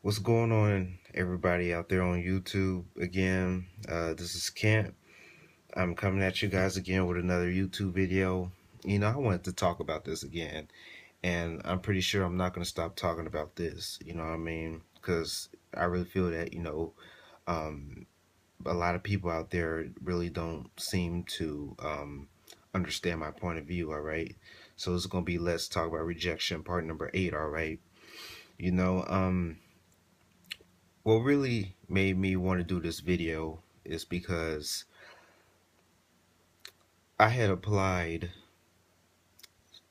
What's going on, everybody out there on YouTube? Again, this is Kent. I'm coming at you guys again with another YouTube video. I wanted to talk about this again, and I'm pretty sure I'm not going to stop talking about this, you know what I mean? Because I really feel that, um, a lot of people out there really don't seem to understand my point of view, all right? So it's going to be Let's Talk About Rejection, part number 8, all right? You know, um, what really made me want to do this video is because I had applied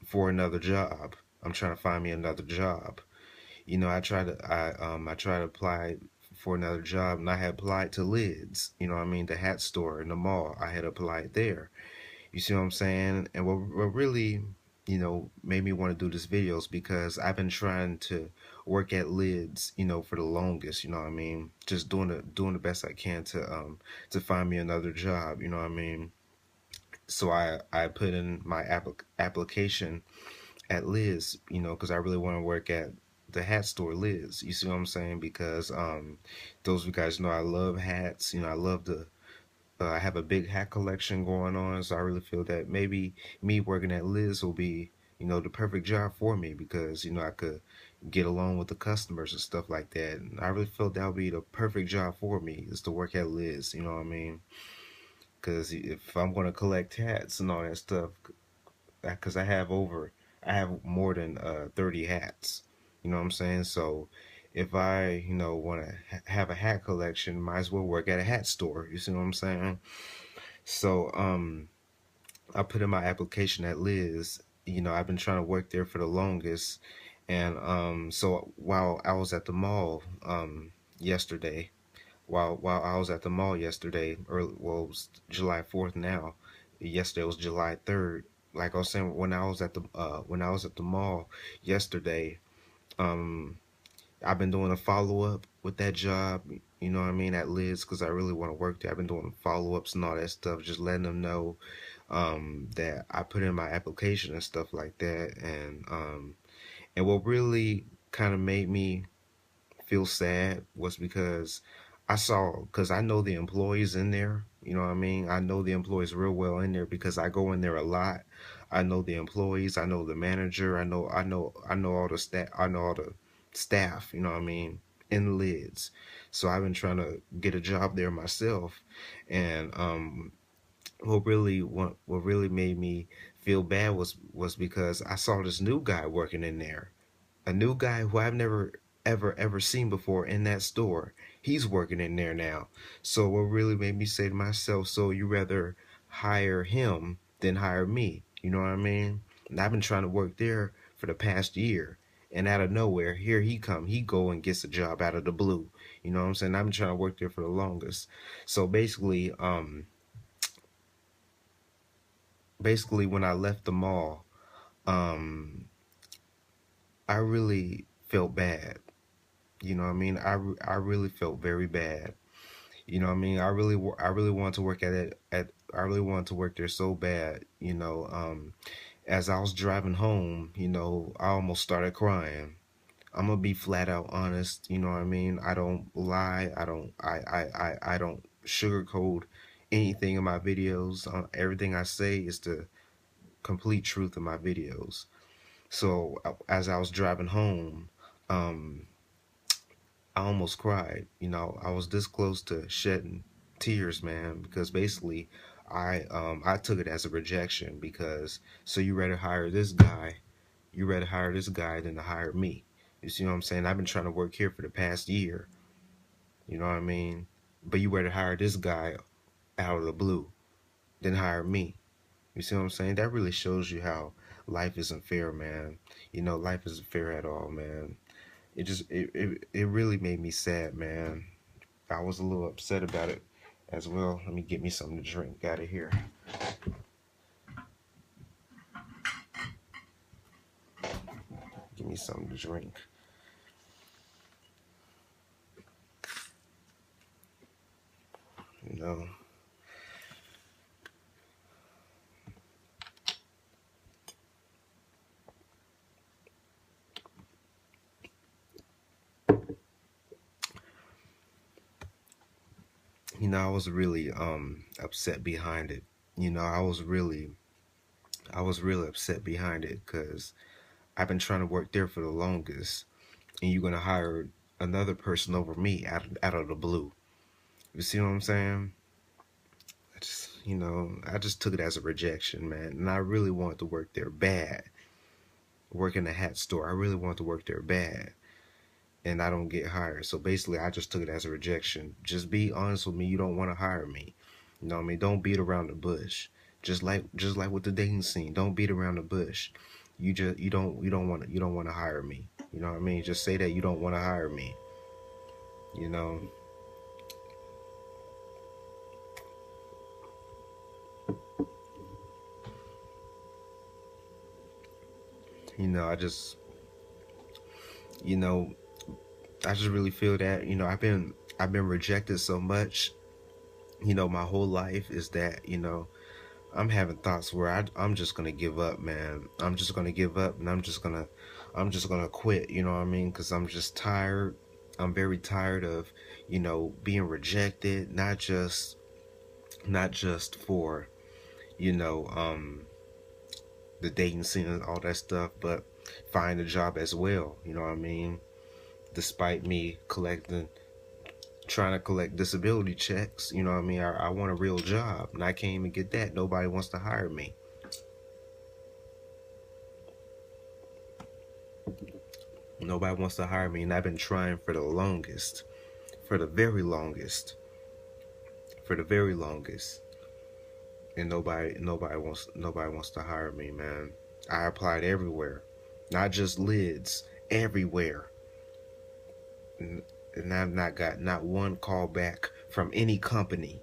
for another job. I'm trying to find me another job. I tried to apply for another job, and I had applied to Lids, what I mean, the hat store in the mall. I had applied there. You see what I'm saying? And what really, made me want to do this video is because I've been trying to work at Lids, for the longest, you know what I mean? Just doing the best I can to find me another job, you know what I mean? So I put in my application at Liz, because I really want to work at the hat store Liz. You see what I'm saying? Because those of you guys know I love hats. I love the I have a big hat collection going on, so I really feel that maybe me working at Liz will be, the perfect job for me because, I could get along with the customers and stuff like that. And I really feel that would be the perfect job for me is to work at Liz, you know what I mean? Because if I'm going to collect hats and all that stuff, because I have more than 30 hats, you know what I'm saying? So if I, want to have a hat collection, might as well work at a hat store, you see what I'm saying? So, I put in my application at Liz. I've been trying to work there for the longest, and so while I was at the mall yesterday, while I was at the mall yesterday, well, it was July 4th now. Yesterday was July 3rd. Like I was saying, when I was at the mall yesterday, um, I've been doing a follow up with that job. You know what I mean, at Liz, because I really want to work there. I've been doing follow ups and all that stuff, just letting them know that I put in my application and stuff like that. And what really kind of made me feel sad was because I know the employees in there. You know what I mean? I know the employees real well in there because I go in there a lot. I know the employees. I know the manager. I know all the staff. I know all the staff. You know what I mean? In Lids. So I've been trying to get a job there myself, and what really made me feel bad was because I saw this new guy working in there, a new guy who I've never ever seen before in that store. He's working in there now. So what really made me say to myself, so you rather hire him than hire me. You know what I mean? And I've been trying to work there for the past year. And out of nowhere, here he come. He go and gets a job out of the blue. You know what I'm saying? I've been trying to work there for the longest. So basically when I left the mall, um, I really felt bad. You know what I mean? I really felt very bad. You know what I mean? I really wanted to work I really wanted to work there so bad. As I was driving home, I almost started crying. I'm gonna be flat out honest. You know what I mean? I don't lie. I don't sugarcoat anything in my videos. Everything I say is the complete truth in my videos. So as I was driving home, um, I almost cried. I was this close to shedding tears, man, because basically I took it as a rejection because so you rather hire this guy than to hire me. You see what I'm saying? I've been trying to work here for the past year, you know what I mean? But you rather hire this guy out of the blue than hire me. You see what I'm saying? That really shows you how life isn't fair, man. Life isn't fair at all, man. It really made me sad, man. I was a little upset about it as well. Let me get me something to drink out of here. Give me something to drink. You know. I was really upset behind it. I was really upset behind it because I've been trying to work there for the longest, and you're gonna hire another person over me out of the blue. You see what I'm saying? I just took it as a rejection, man. And I really wanted to work there bad. Work in the hat store. I really wanted to work there bad. And I don't get hired. So basically, I just took it as a rejection. Just be honest with me. You don't want to hire me. You know what I mean? Don't beat around the bush. Just like with the dating scene. Don't beat around the bush. You don't want to hire me. You know what I mean? Just say that you don't want to hire me. You know. I just you know I just really feel that I've been rejected so much. My whole life is that I'm having thoughts where I'm just gonna give up, man. I'm just gonna give up, and I'm just gonna quit. You know what I mean? Because I'm just tired. I'm very tired of being rejected. Not just for you know the dating scene and all that stuff, but find a job as well. You know what I mean? Despite me trying to collect disability checks, you know what I mean? I want a real job, and I can't even get that. Nobody wants to hire me. Nobody wants to hire me, and I've been trying for the longest, for the very longest, for the very longest, and nobody wants to hire me, man. I applied everywhere, not just lids, everywhere, and, and I've not got not one call back from any company.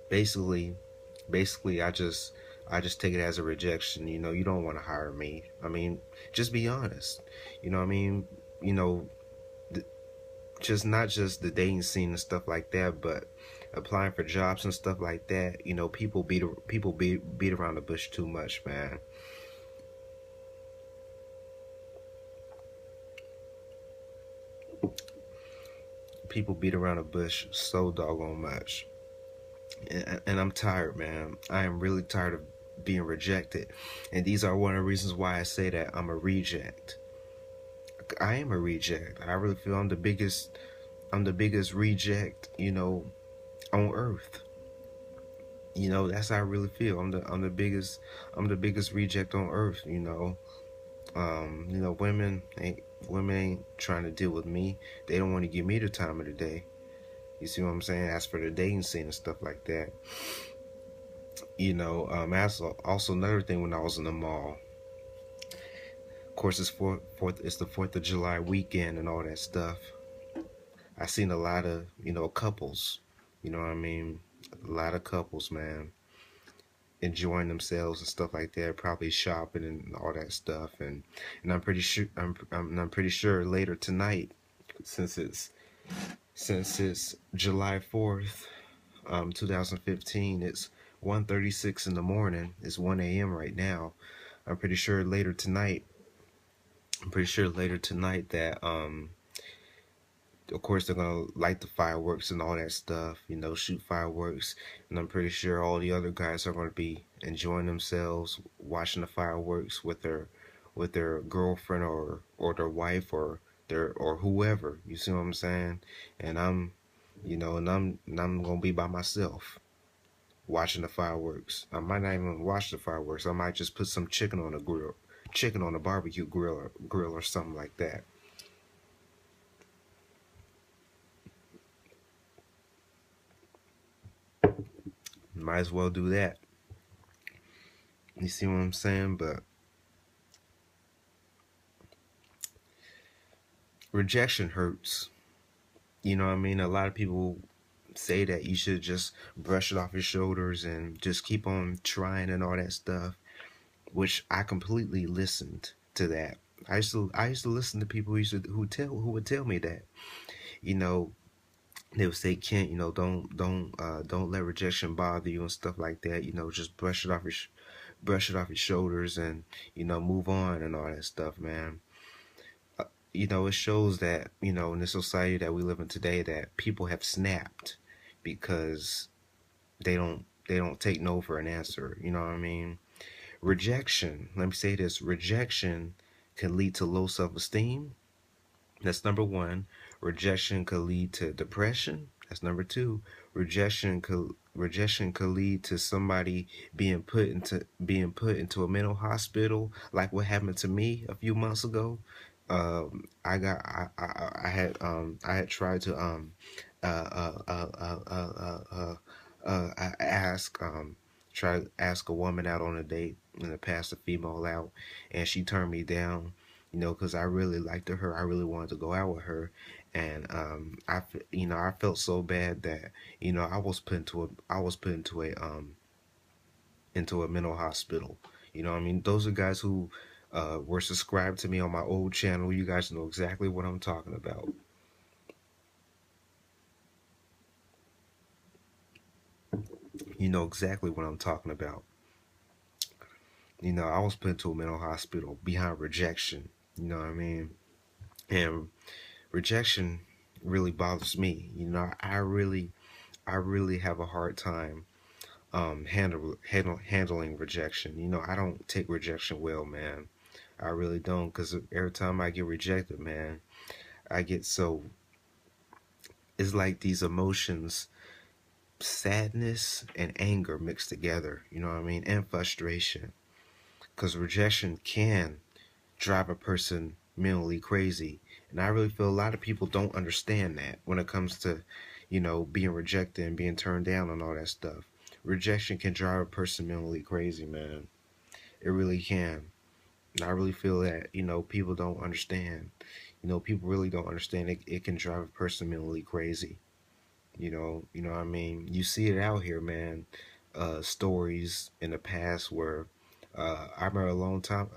Basically, basically, I just take it as a rejection. You don't want to hire me. I mean, just be honest. You know what I mean? You know, just not just the dating scene and stuff like that, but applying for jobs and stuff like that. People beat around the bush too much, man. People beat around the bush so doggone much, and I'm tired, man. I am really tired of being rejected, and these are one of the reasons why I say that I'm a reject. I am a reject. I really feel I'm the biggest. I'm the biggest reject, on earth. That's how I really feel. I'm the biggest reject on earth. Women ain't trying to deal with me. They don't want to give me the time of the day. You see what I'm saying? As for the dating scene and stuff like that, that's also another thing when I was in the mall. Of course, it's the Fourth of July weekend and all that stuff. I seen a lot of couples. You know what I mean? A lot of couples, man, enjoying themselves and stuff like that. Probably shopping and all that stuff. And I'm pretty sure later tonight, since it's July 4th, 2015. It's 1:36 in the morning. It's 1 a.m. right now. I'm pretty sure later tonight. I'm pretty sure later tonight that of course they're gonna light the fireworks and all that stuff, shoot fireworks, and I'm pretty sure all the other guys are gonna be enjoying themselves, watching the fireworks with their girlfriend or their wife or whoever. You see what I'm saying? And I'm gonna be by myself watching the fireworks. I might not even watch the fireworks. I might just put some chicken on a barbecue grill or something like that. Might as well do that. You see what I'm saying? But rejection hurts. You know what I mean? A lot of people say that you should just brush it off your shoulders and just keep on trying and all that stuff, which I completely listened to that. I used to listen to people who would tell me that. You know, they would say, Kent, don't let rejection bother you and stuff like that. Just brush it off your shoulders and move on and all that stuff, man. it shows that, in the society that we live in today, that people have snapped because they don't take no for an answer. You know what I mean? Rejection. Let me say this: rejection can lead to low self-esteem. That's number one. Rejection could lead to depression. That's number two. Rejection could lead to somebody being put into a mental hospital, like what happened to me a few months ago. I had tried to ask try to ask a woman out on a date and to pass a female out, and she turned me down, because I really liked her. I really wanted to go out with her, and I felt so bad that I was put into a mental hospital. You know what I mean? Those are guys who were subscribed to me on my old channel. You guys know exactly what I'm talking about. You know exactly what I'm talking about. I was put into a mental hospital behind rejection. You know what I mean? And rejection really bothers me. I really have a hard time handling rejection. I don't take rejection well, man. I really don't, because every time I get rejected, man, I get so, it's like these emotions, sadness and anger mixed together, you know what I mean, and frustration, because rejection can drive a person mentally crazy. And I really feel a lot of people don't understand that when it comes to, being rejected and being turned down and all that stuff. Rejection can drive a person mentally crazy, man. It really can. And I really feel that, people don't understand. People really don't understand it can drive a person mentally crazy. What I mean? You see it out here, man. Stories in the past where I remember a long time,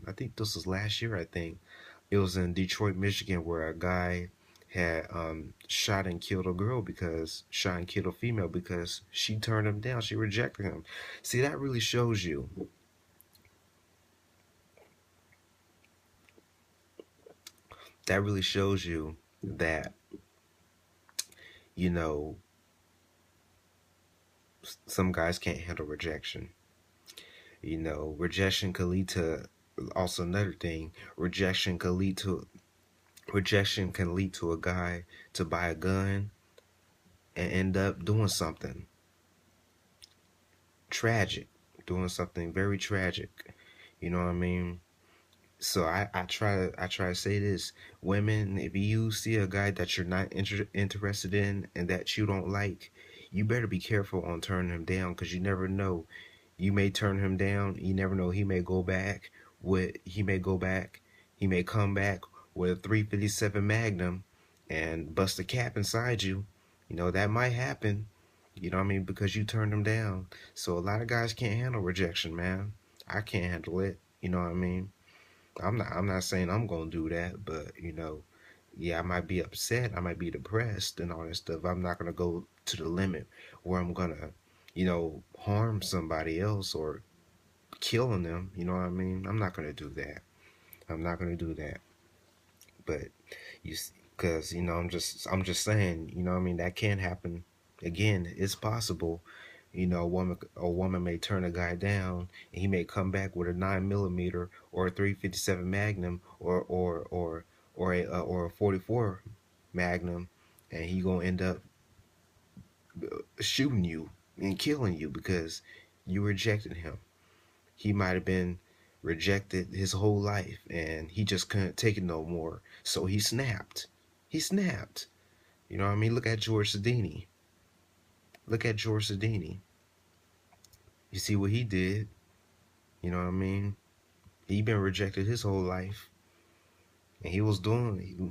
I think this was last year, I think. It was in Detroit, Michigan, where a guy had shot and killed a female because she turned him down. She rejected him. See, that really shows you that, you know, some guys can't handle rejection. Rejection could lead to, also another thing, rejection can lead to a guy to buy a gun and end up doing something tragic, doing something very tragic. You know what I mean? So I try to say this: women, if you see a guy that you're not interested in and that you don't like, you better be careful on turning him down, because you never know. You may turn him down. You never know. He may come back with a 357 Magnum and bust a cap inside you. That might happen. You know what I mean? Because you turned him down. So a lot of guys can't handle rejection, man. I can't handle it. You know what I mean? I'm not saying I'm gonna do that, but yeah, I might be upset, I might be depressed and all that stuff. I'm not gonna go to the limit where I'm gonna, harm somebody else or killing them. You know what I mean? I'm not gonna do that. I'm not gonna do that. But because I'm just saying, what I mean, that can happen. Again, it's possible. A woman may turn a guy down, and he may come back with a 9 millimeter or a 357 Magnum or a 44 Magnum, and he gonna end up shooting you and killing you because you rejected him. He might have been rejected his whole life, and he just couldn't take it no more, so he snapped. He snapped. You know what I mean? Look at George Sidini. Look at George Sidini. You see what he did? You know what I mean? He been rejected his whole life, and he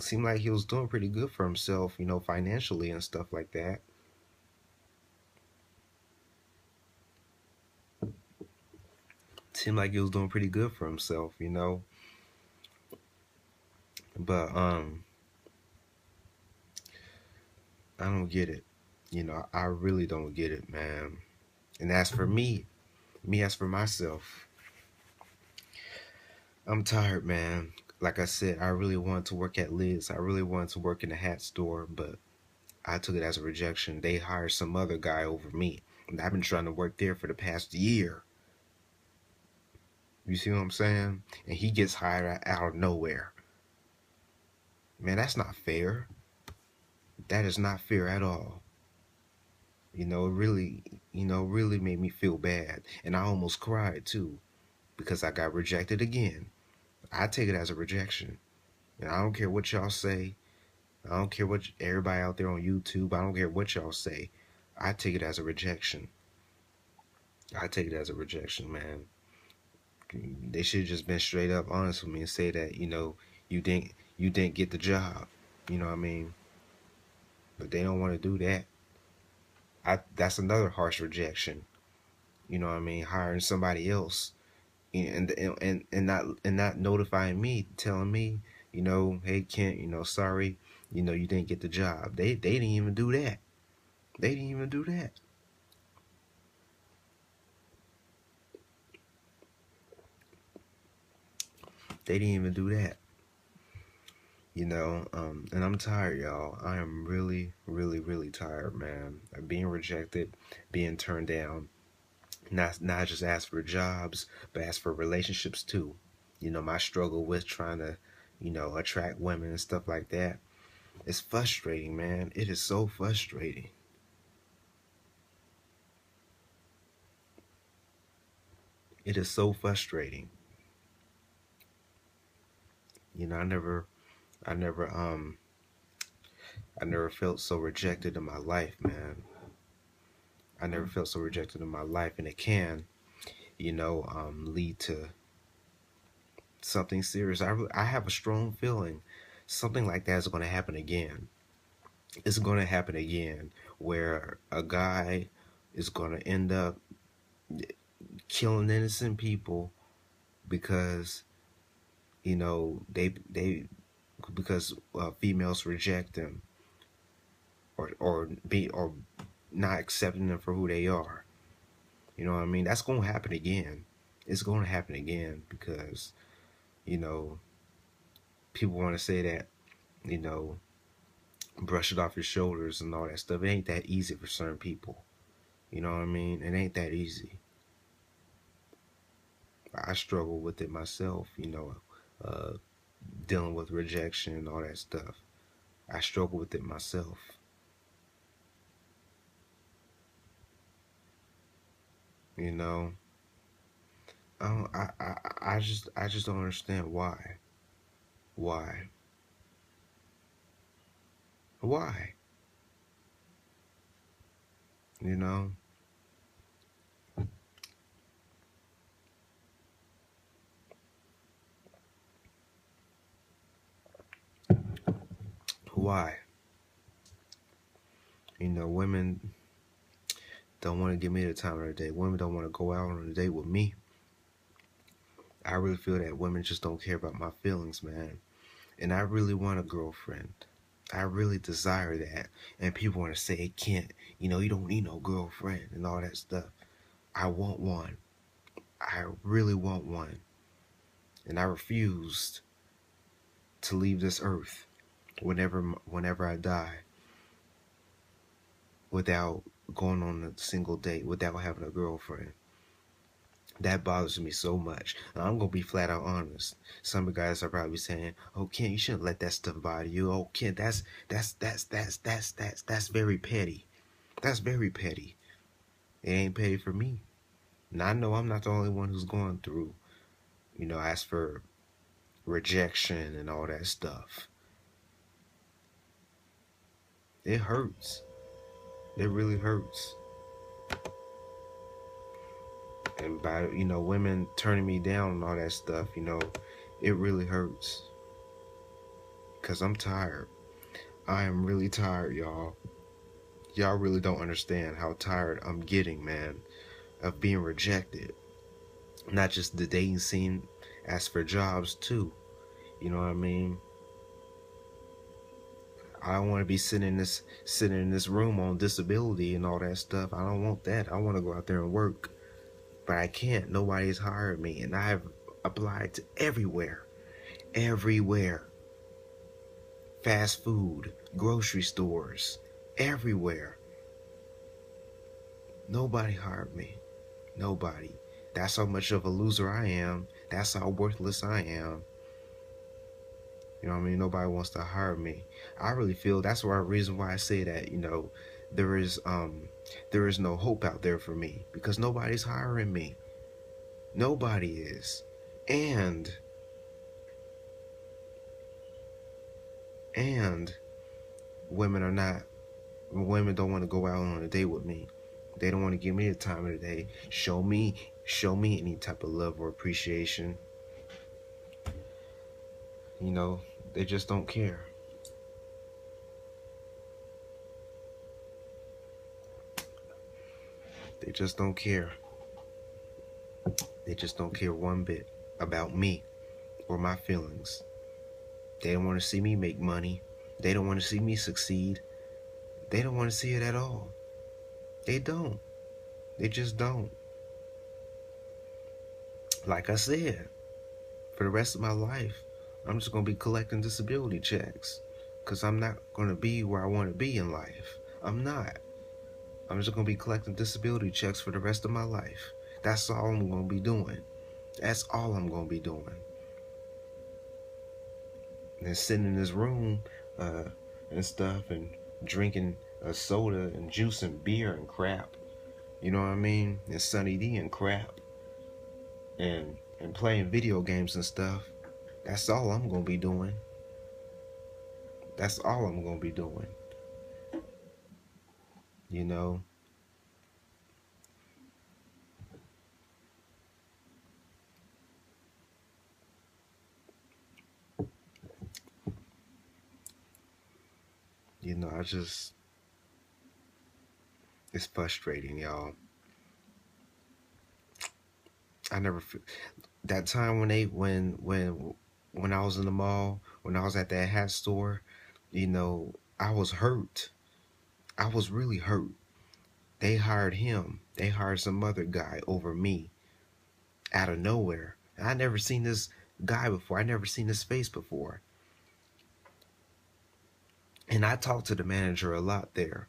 seemed like he was doing pretty good for himself, financially and stuff like that. Seemed like he was doing pretty good for himself. But I don't get it. I really don't get it, man. And as for me as for myself, I'm tired, man. like I said, I really wanted to work at Lids. I really wanted to work in a hat store, but I took it as a rejection. They hired some other guy over me. And I've been trying to work there for the past year. You see what I'm saying? And he gets hired out of nowhere. Man, that's not fair. That is not fair at all. It really, really made me feel bad. And I almost cried too because I got rejected again. I take it as a rejection. And I don't care what y'all say. I don't care what everybody out there on YouTube, I don't care what y'all say. I take it as a rejection. I take it as a rejection, man. They should have just been straight up honest with me and say that, you didn't get the job. You know what I mean? But they don't want to do that. That's another harsh rejection. You know what I mean? Hiring somebody else and not notifying me, telling me, hey Kent, sorry, you didn't get the job. They didn't even do that. They didn't even do that. They didn't even do that. And I'm tired, y'all. I am really, really, really tired, man. Being rejected, being turned down, not just ask for jobs, but ask for relationships too. My struggle with trying to, attract women and stuff like that. It's frustrating, man. It is so frustrating. It is so frustrating. I never, I never, I never felt so rejected in my life, man. I never felt so rejected in my life, and it can, lead to something serious. I have a strong feeling something like that is going to happen again. It's going to happen again where a guy is going to end up killing innocent people because they because females reject them or not accepting them for who they are. You know what I mean? That's going to happen again. It's going to happen again because you know people want to say that you know brush it off your shoulders and all that stuff. It ain't that easy for certain people. You know what I mean? It ain't that easy. I struggle with it myself, uh, dealing with rejection and all that stuff. I struggle with it myself. You know, I just don't understand why. Why? Why? You know, why? Women don't want to give me the time of the day. Women don't want to go out on a date with me. I really feel that women just don't care about my feelings, man. And I really want a girlfriend. I really desire that. And people want to say it can't, you don't need no girlfriend and all that stuff. I want one. I really want one. And I refused to leave this earth whenever I die without going on a single date, without having a girlfriend. That bothers me so much. And I'm gonna be flat out honest. Some of the guys are probably saying, "Oh, Ken, you shouldn't let that stuff bother you. Oh, Ken, that's very petty. That's very petty. It ain't petty for me. And I know I'm not the only one who's going through, ask for rejection and all that stuff. It hurts. It really hurts. And by women turning me down and all that stuff, it really hurts. Cause I'm tired. I am really tired, y'all. Y'all really don't understand how tired I'm getting, man, of being rejected. Not just the dating scene, as for jobs too. You know what I mean? I don't want to be sitting in this room on disability and all that stuff. I don't want that. I want to go out there and work, but I can't. Nobody's hired me, and I've applied to everywhere, everywhere. Fast food, grocery stores, everywhere. Nobody hired me. Nobody. That's how much of a loser I am. That's how worthless I am. You know what I mean? Nobody wants to hire me. I really feel that's why reason why I say that, there is there is no hope out there for me because nobody's hiring me. Nobody is. And and women are not women don't want to go out on a date with me. They don't want to give me the time of the day. Show me any type of love or appreciation. You know, they just don't care. They just don't care. They just don't care one bit about me or my feelings. They don't want to see me make money. They don't want to see me succeed. They don't want to see it at all. They don't. They just don't. Like I said, for the rest of my life, I'm just going to be collecting disability checks because I'm not going to be where I want to be in life. I'm not. I'm just going to be collecting disability checks for the rest of my life. That's all I'm going to be doing. That's all I'm going to be doing. And sitting in this room and stuff and drinking a soda and juice and beer and crap. You know what I mean? And Sunny D and crap. And playing video games and stuff. That's all I'm going to be doing. That's all I'm going to be doing. You know? I just, it's frustrating, y'all. I never, that time when I was in the mall, when I was at that hat store, I was hurt. I was really hurt. They hired him. They hired some other guy over me out of nowhere. And I never seen this guy before. I never seen his face before. And I talked to the manager a lot there.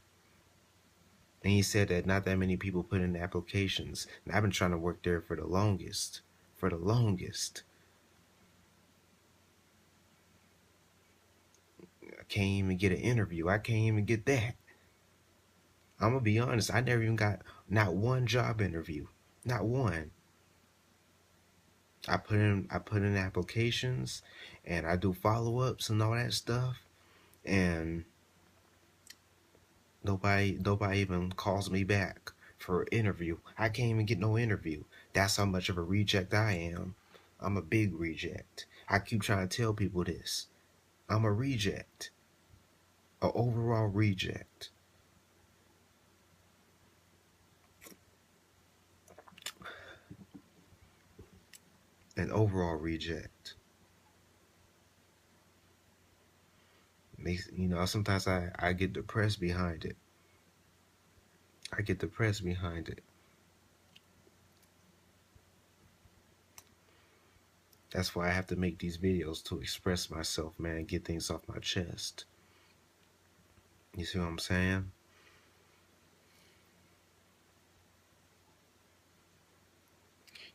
And he said that not that many people put in applications. And I've been trying to work there for the longest. For the longest. I can't even get an interview. I can't even get that. I'm going to be honest. I never even got not one job interview. Not one. I put in applications and I do follow-ups and all that stuff. And nobody even calls me back for an interview. I can't even get no interview. That's how much of a reject I am. I'm a big reject. I keep trying to tell people this. I'm a reject. An overall reject. An overall reject. Makes sometimes I get depressed behind it. I get depressed behind it. That's why I have to make these videos to express myself, man, get things off my chest. You see what I'm saying?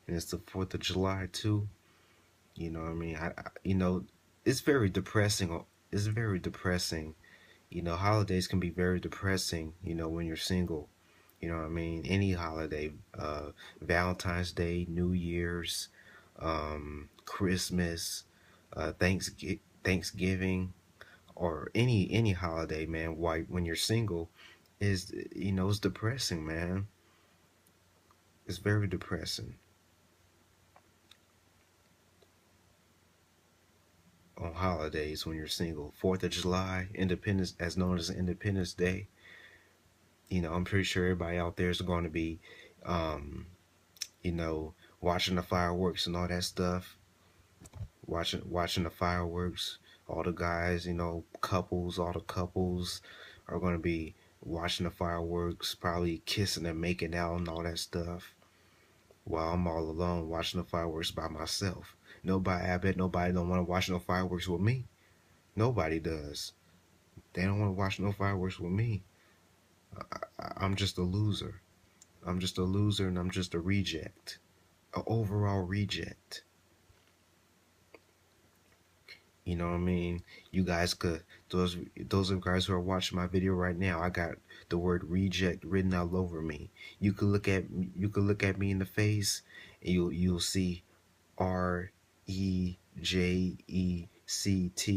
And it's the 4th of July too. You know what I mean? It's very depressing. It's very depressing. Holidays can be very depressing, when you're single. You know what I mean? Any holiday, Valentine's Day, New Year's, Christmas, Thanksgiving, or any holiday, man. Why when you're single, it's depressing, man. It's very depressing on holidays when you're single. 4th of July, Independence, as known as Independence Day. I'm pretty sure everybody out there is going to be, um, watching the fireworks and all that stuff. Watching the fireworks. All the guys, all the couples are going to be watching the fireworks, probably kissing and making out and all that stuff. While I'm all alone watching the fireworks by myself. Nobody, I bet nobody don't want to watch no fireworks with me. Nobody does. They don't want to watch no fireworks with me. I'm just a loser. I'm just a loser and I'm just a reject. An overall reject. You know what I mean? You guys could those of guys who are watching my video right now, I got the word reject written all over me. You could look at me in the face and you'll see REJECT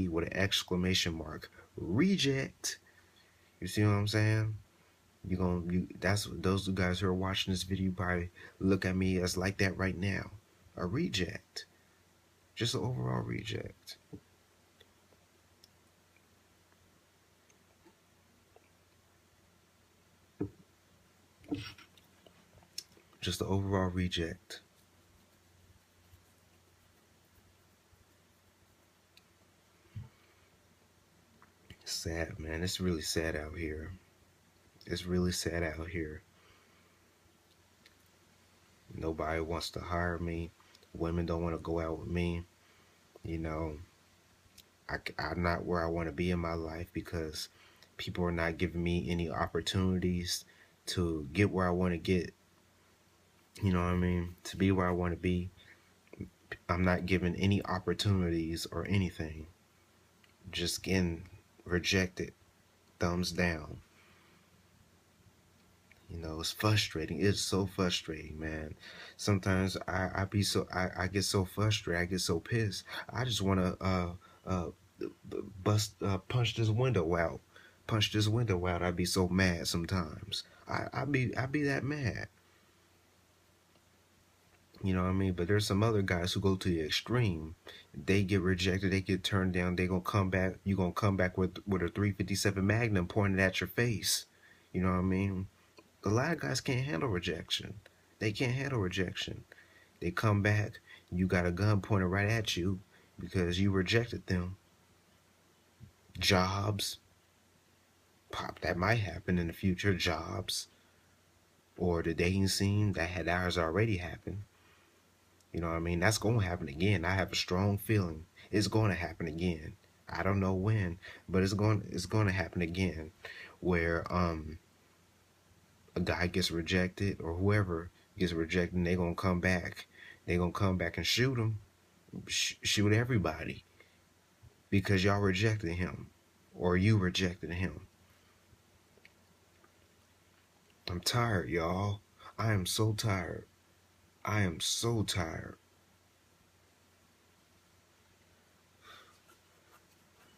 with an exclamation mark. Reject. You see what I'm saying? That's those guys who are watching this video probably look at me as like that right now. A reject. Just an overall reject. Just an overall reject. Sad, man. It's really sad out here. It's really sad out here. Nobody wants to hire me. Women don't want to go out with me. You know, I'm not where I want to be in my life because people are not giving me any opportunities to get where I want to get. You know what I mean? To be where I want to be. I'm not given any opportunities or anything. Just getting rejected. Thumbs down. You know, it's frustrating. It's so frustrating, man. Sometimes I get so frustrated. I get so pissed. I just want to uh punch this window out. Punch this window out. I'd be so mad sometimes. I'd be that mad. You know what I mean? But there's some other guys who go to the extreme. They get rejected. They get turned down. They gonna come back. You gonna come back with a 357 Magnum pointed at your face. You know what I mean? A lot of guys can't handle rejection. They can't handle rejection. They come back, you got a gun pointed right at you because you rejected them. Jobs, pop, that might happen in the future. Jobs, or the dating scene that had ours already happened. You know what I mean? That's going to happen again. I have a strong feeling it's going to happen again. I don't know when, but it's going to happen again, where a guy gets rejected or whoever gets rejected and they're going to come back. They're going to come back and shoot him, shoot everybody because y'all rejected him or you rejected him. I'm tired, y'all. I am so tired. I am so tired.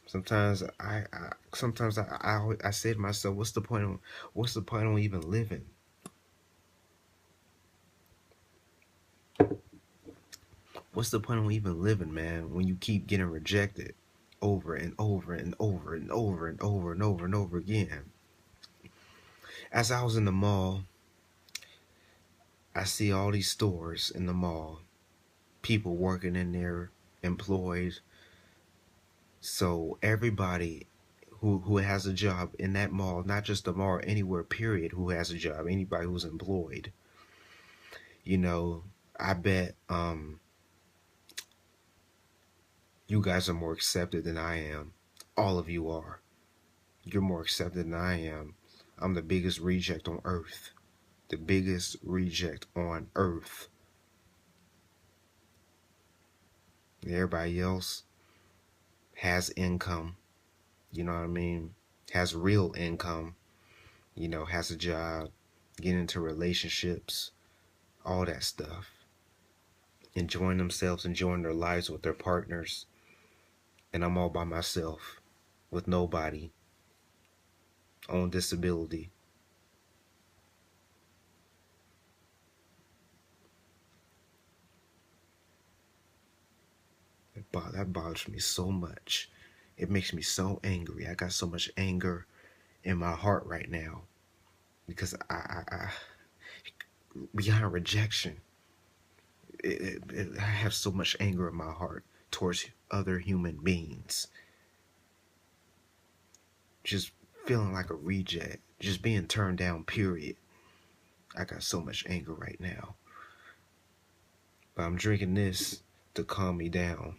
Sometimes I say to myself, what's the point of even living? What's the point of even living, man, when you keep getting rejected over and over and over and over and over and over and over again? As I was in the mall, I see all these stores in the mall, people working in there, employed. So everybody who has a job in that mall, not just the mall, anywhere, period, who has a job, anybody who's employed, you know, I bet you guys are more accepted than I am. All of you are. You're more accepted than I am. I'm the biggest reject on earth. The biggest reject on earth. Everybody else has income. You know what I mean? Has real income. You know, has a job, get into relationships, all that stuff. Enjoying themselves, enjoying their lives with their partners. And I'm all by myself with nobody on disability. That bothers me so much. It makes me so angry. I got so much anger in my heart right now because I behind rejection, I have so much anger in my heart towards other human beings. Just feeling like a reject, just being turned down, period. I got so much anger right now. But I'm drinking this to calm me down.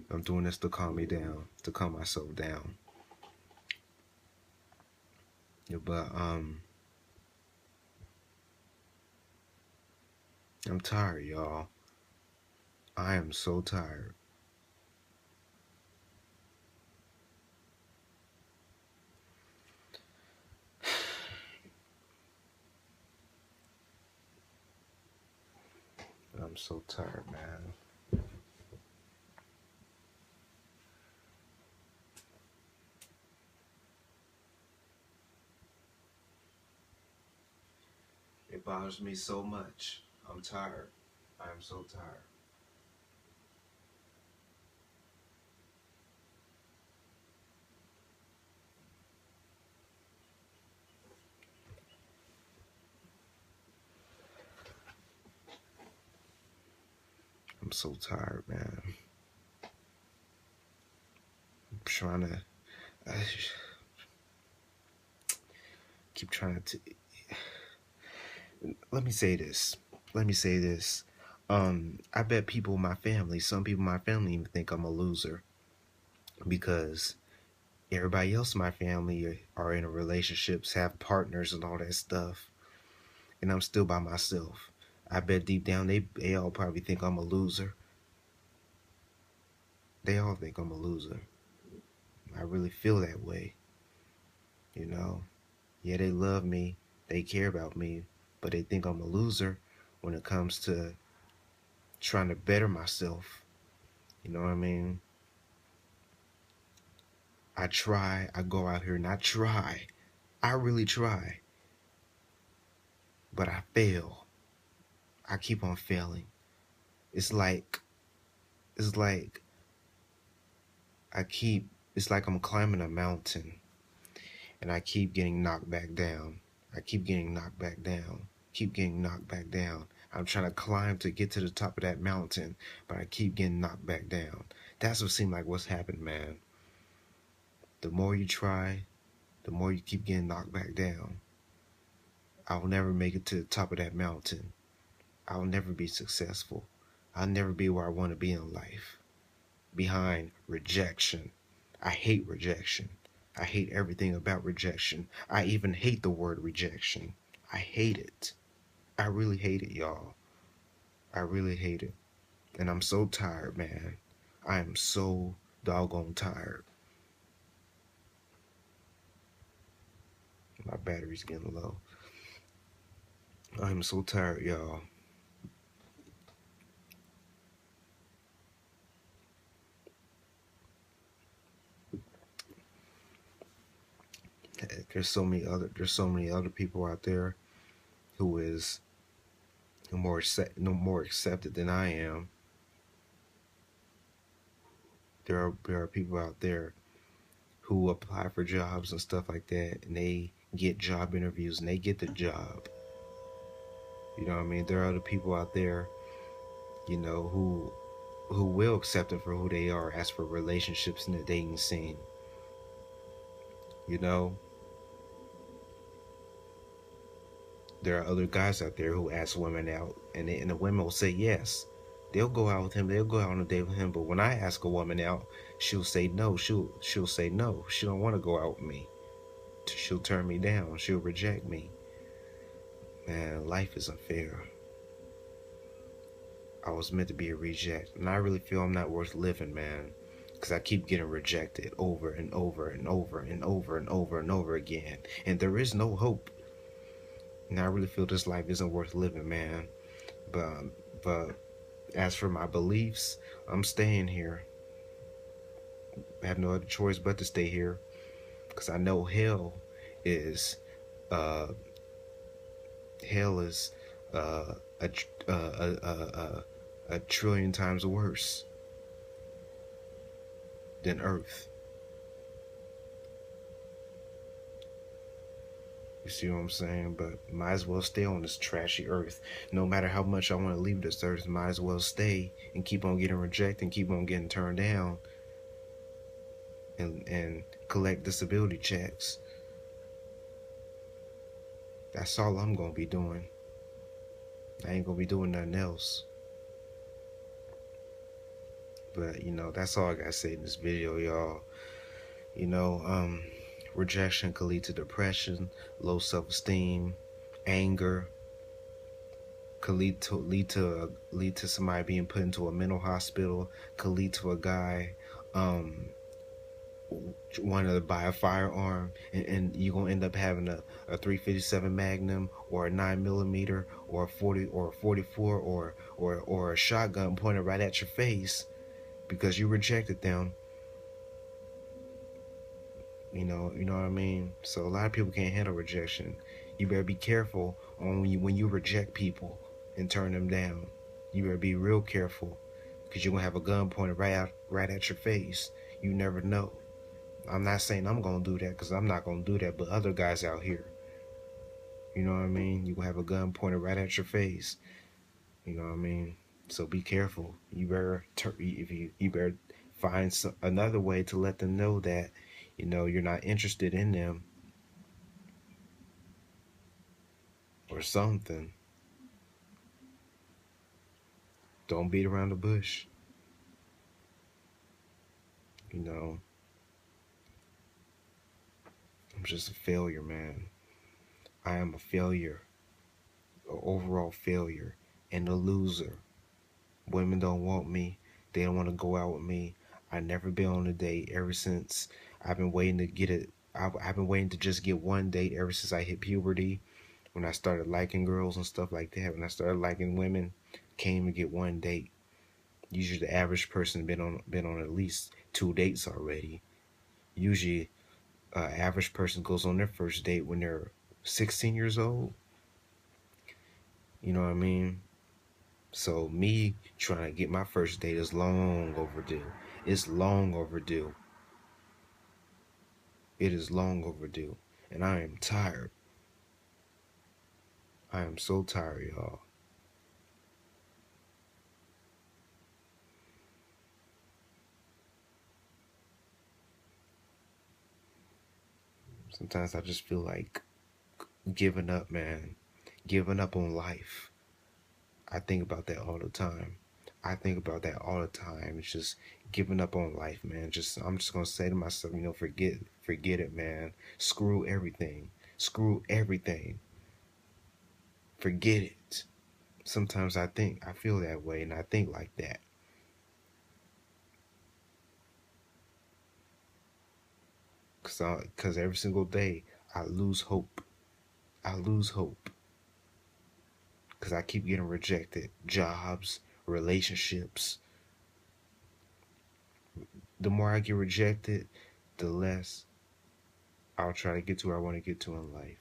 I'm doing this to calm me down, to calm myself down. Yeah, but I'm tired, y'all. I am so tired. I'm so tired, man. It bothers me so much. I'm tired. I am so tired. I'm so tired, man. I'm trying to. I keep trying to. Let me say this. Let me say this. I bet people in my family, some people in my family even think I'm a loser because everybody else in my family are in relationships, have partners and all that stuff, and I'm still by myself. I bet deep down they all probably think I'm a loser. They all think I'm a loser. I really feel that way, you know. Yeah, they love me, they care about me, but they think I'm a loser when it comes to trying to better myself. You know what I mean? I try, I go out here and I try. I really try, but I fail. I keep on failing. It's like it's like I keep it's like I'm climbing a mountain and I keep getting knocked back down. I keep getting knocked back down. Keep getting knocked back down. I'm trying to climb to get to the top of that mountain, but I keep getting knocked back down. That's what seems like what's happened, man. The more you try, the more you keep getting knocked back down. I'll never make it to the top of that mountain. I'll never be successful. I'll never be where I want to be in life. Behind rejection. I hate rejection. I hate everything about rejection. I even hate the word rejection. I hate it. I really hate it, y'all. I really hate it. And I'm so tired, man. I am so doggone tired. My battery's getting low. I'm so tired, y'all. There's so many other people out there who is no more accepted than I am. There are people out there who apply for jobs and stuff like that, and they get job interviews and they get the job. You know what I mean? There are other people out there, you know, who will accept them for who they are as for relationships in the dating scene. You know, there are other guys out there who ask women out, and the women will say yes. They'll go out with him. They'll go out on a date with him. But when I ask a woman out, she'll say no. She'll say no. She don't want to go out with me. She'll turn me down. She'll reject me. Man, life is unfair. I was meant to be a reject, and I really feel I'm not worth living, man. Because I keep getting rejected over and over and over and over and over and over again. And there is no hope. And I really feel this life isn't worth living, man. But as for my beliefs, I'm staying here. I have no other choice but to stay here. Because I know is, uh, hell is, a, a trillion times worse than Earth. You see what I'm saying? But might as well stay on this trashy Earth. No matter how much I want to leave this Earth, might as well stay and keep on getting rejected and keep on getting turned down and collect disability checks. That's all I'm going to be doing. I ain't gonna be doing nothing else. But that's all I gotta say in this video, y'all. You know, rejection could lead to depression, low self-esteem, anger, could lead to somebody being put into a mental hospital, could lead to a guy wanting to buy a firearm, and you're gonna end up having a 357 Magnum or a 9 millimeter or a 40 or a 44 or a shotgun pointed right at your face because you rejected them. You know what I mean? So a lot of people can't handle rejection. You better be careful on when you reject people and turn them down. You better be real careful because you're gonna have a gun pointed right at your face. You never know. I'm not saying I'm gonna do that because I'm not gonna do that, but other guys out here, you know what I mean? You gonna have a gun pointed right at your face. You know what I mean? So be careful. You better if you better find another way to let them know that you're not interested in them or something. Don't beat around the bush. You know, I'm just a failure, man. I am a failure, an overall failure, and a loser. Women don't want me. They don't want to go out with me. I never been on a date ever since. I've been waiting to get it. I've been waiting to just get one date ever since I hit puberty. When I started liking girls and stuff like that. When I started liking women, came to get one date. Usually the average person been on at least 2 dates already. Usually, average person goes on their first date when they're 16 years old. You know what I mean? So me trying to get my first date is long overdue. It's long overdue. It is long overdue. And I am tired. I am so tired, y'all. Sometimes I just feel like giving up, man. Giving up on life. I think about that all the time. I think about that all the time. It's just giving up on life, man. I'm just gonna say to myself, forget it, man. Screw everything. Screw everything. Forget it. Sometimes I feel that way, and I think like that. Cause every single day I lose hope. I lose hope. Cause I keep getting rejected. Jobs, relationships. The more I get rejected, the less I'll try to get to where I want to get to in life.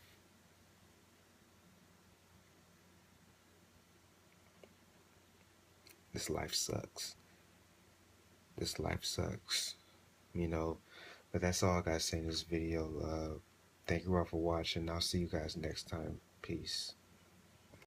This life sucks. This life sucks. You know, but that's all I gotta say in this video. Thank you all for watching. I'll see you guys next time. Peace.